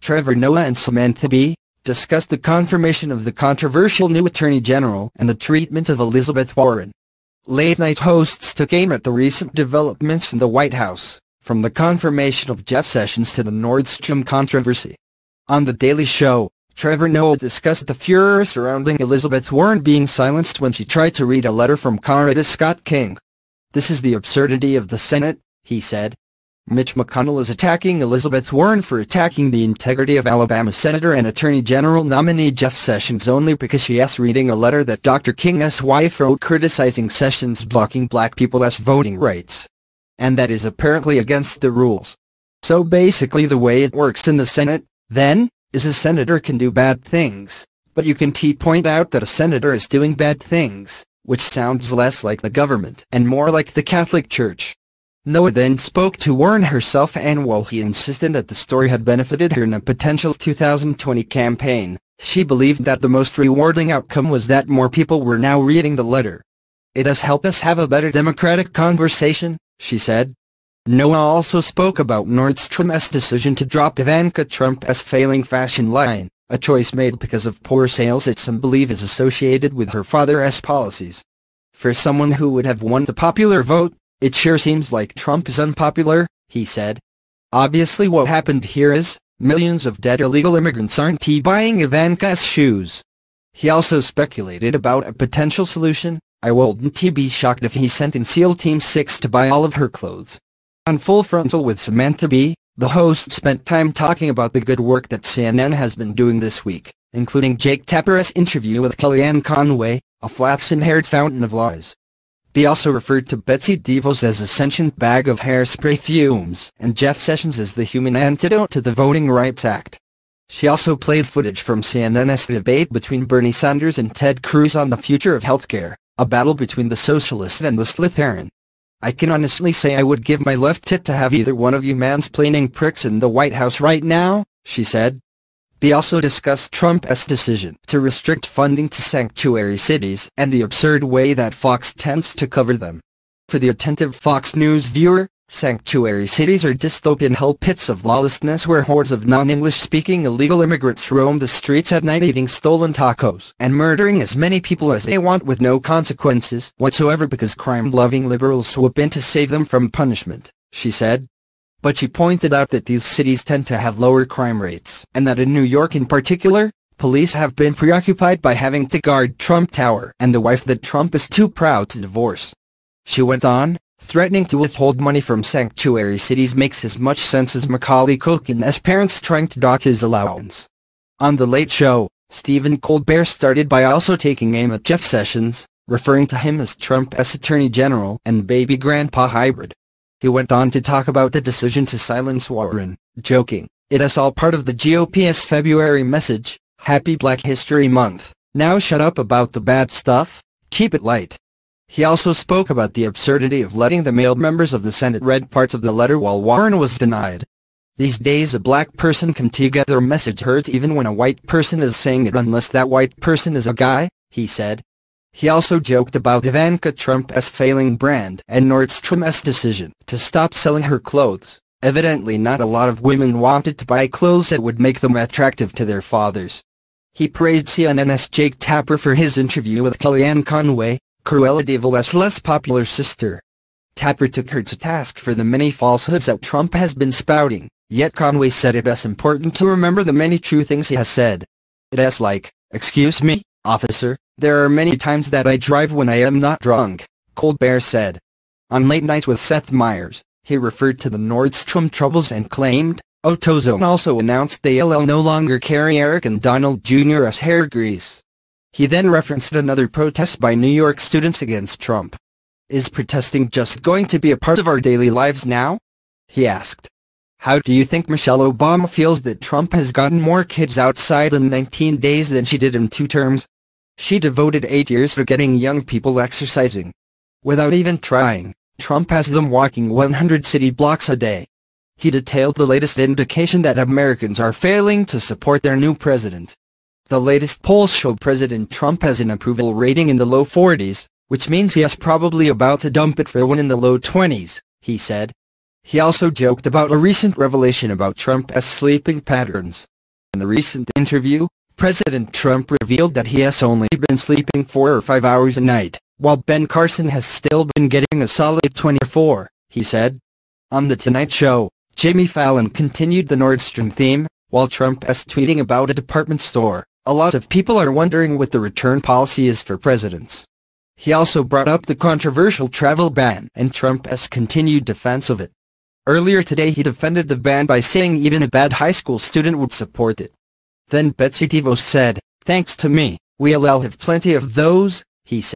Trevor Noah and Samantha discussed the confirmation of the controversial new Attorney General and the treatment of Elizabeth Warren. Late-night hosts took aim at the recent developments in the White House, from the confirmation of Jeff Sessions to the Nordstrom controversy. On The Daily Show, Trevor Noah discussed the furor surrounding Elizabeth Warren being silenced when she tried to read a letter from Coretta Scott King. "This is the absurdity of the Senate," he said. Mitch McConnell is attacking Elizabeth Warren for attacking the integrity of Alabama Senator and Attorney General nominee Jeff Sessions only because she is reading a letter that Dr. King's wife wrote criticizing Sessions blocking black people's voting rights. And that is apparently against the rules. So basically the way it works in the Senate, then, is a senator can do bad things, but you can point out that a senator is doing bad things, which sounds less like the government and more like the Catholic Church. Noah then spoke to Warren herself, and while he insisted that the story had benefited her in a potential 2020 campaign, she believed that the most rewarding outcome was that more people were now reading the letter. "It has helped us have a better democratic conversation," she said. Noah also spoke about Nordstrom's decision to drop Ivanka Trump's failing fashion line, a choice made because of poor sales that some believe is associated with her father's policies. "For someone who would have won the popular vote, it sure seems like Trump is unpopular," he said. "Obviously what happened here is, millions of dead illegal immigrants aren't buying Ivanka's shoes." He also speculated about a potential solution. "I wouldn't be shocked if he sent in SEAL Team 6 to buy all of her clothes." On Full Frontal with Samantha, the host spent time talking about the good work that CNN has been doing this week, including Jake Tapper's interview with Kellyanne Conway, a flaxen-haired fountain of lies. He also referred to Betsy DeVos as a sentient bag of hairspray fumes, and Jeff Sessions as the human antidote to the Voting Rights Act. She also played footage from CNN's debate between Bernie Sanders and Ted Cruz on the future of healthcare, a battle between the socialist and the Slitherian. "I can honestly say I would give my left tit to have either one of you mansplaining pricks in the White House right now," she said. He also discussed Trump's decision to restrict funding to sanctuary cities and the absurd way that Fox tends to cover them. For the attentive Fox News viewer, sanctuary cities are dystopian hell pits of lawlessness where hordes of non-English-speaking illegal immigrants roam the streets at night eating stolen tacos and murdering as many people as they want with no consequences whatsoever because crime-loving liberals swoop in to save them from punishment, she said. But she pointed out that these cities tend to have lower crime rates, and that in New York in particular, police have been preoccupied by having to guard Trump Tower and the wife that Trump is too proud to divorce. She went on, "Threatening to withhold money from sanctuary cities makes as much sense as Macaulay Culkin's parents trying to dock his allowance." On The Late Show, Stephen Colbert started by also taking aim at Jeff Sessions, referring to him as Trump's Attorney General and baby grandpa hybrid. He went on to talk about the decision to silence Warren, joking, "It is all part of the GOP's February message, Happy Black History Month, now shut up about the bad stuff, keep it light." He also spoke about the absurdity of letting the male members of the Senate read parts of the letter while Warren was denied. "These days a black person can get their message heard even when a white person is saying it unless that white person is a guy," he said. He also joked about Ivanka Trump's failing brand and Nordstrom's decision to stop selling her clothes. Evidently not a lot of women wanted to buy clothes that would make them attractive to their fathers. He praised CNN's Jake Tapper for his interview with Kellyanne Conway, Cruella de Vil's less popular sister. Tapper took her to task for the many falsehoods that Trump has been spouting, yet Conway said it is important to remember the many true things he has said. "It is like, excuse me, officer, there are many times that I drive when I am not drunk," Colbert said. On Late Night with Seth Meyers, he referred to the Nordstrom troubles and claimed, AutoZone also announced they'll no longer carry Eric and Donald Jr.'s hair grease. He then referenced another protest by New York students against Trump. "Is protesting just going to be a part of our daily lives now?" he asked. "How do you think Michelle Obama feels that Trump has gotten more kids outside in 19 days than she did in 2 terms? She devoted 8 years to getting young people exercising. Without even trying, Trump has them walking 100 city blocks a day." He detailed the latest indication that Americans are failing to support their new president. The latest polls show President Trump has an approval rating in the low 40s, which means he is probably about to dump it for one in the low 20s, he said. He also joked about a recent revelation about Trump's sleeping patterns. In a recent interview, President Trump revealed that he has only been sleeping 4 or 5 hours a night, while Ben Carson has still been getting a solid 24, he said. On The Tonight Show, Jimmy Fallon continued the Nordstrom theme, while Trump is tweeting about a department store. A lot of people are wondering what the return policy is for presidents. He also brought up the controversial travel ban and Trump's continued defense of it. Earlier today he defended the ban by saying even a bad high school student would support it. Then Betsy DeVos said, "Thanks to me, we'll have plenty of those," he said.